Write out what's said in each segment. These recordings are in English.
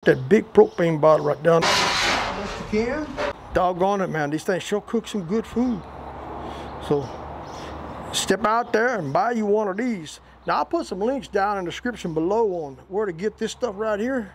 that big propane bottle right down. Best you can. Doggone it, man. These things sure cook some good food. So step out there and buy you one of these. Now I'll put some links down in the description below on where to get this stuff right here.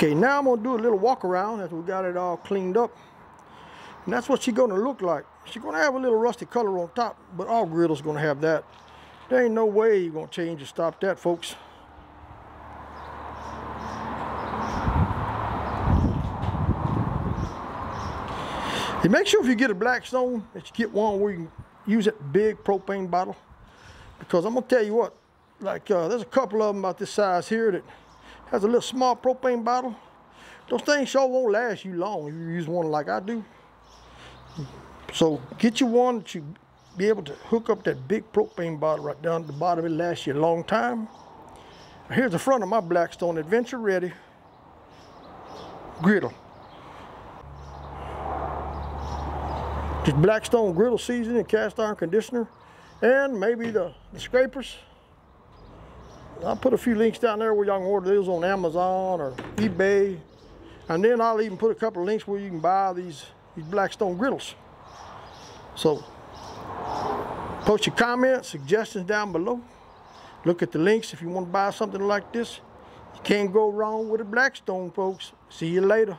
Okay, now I'm gonna do a little walk around after we got it all cleaned up. And that's what she's gonna look like. She's gonna have a little rusty color on top, but all griddles gonna have that. There ain't no way you're gonna change or stop that, folks. You make sure if you get a Blackstone that you get one where you can use that big propane bottle, because I'm gonna tell you what, like there's a couple of them about this size here that has a little small propane bottle. Those things sure won't last you long if you use one like I do. So get you one that you be able to hook up that big propane bottle right down at the bottom. It'll last you a long time. Here's the front of my Blackstone Adventure Ready griddle. Just Blackstone griddle seasoning, cast iron conditioner, and maybe the scrapers. I'll put a few links down there where y'all can order those on Amazon or eBay. And then I'll even put a couple of links where you can buy these Blackstone griddles. So post your comments, suggestions down below. Look at the links if you want to buy something like this. You can't go wrong with a Blackstone, folks. See you later.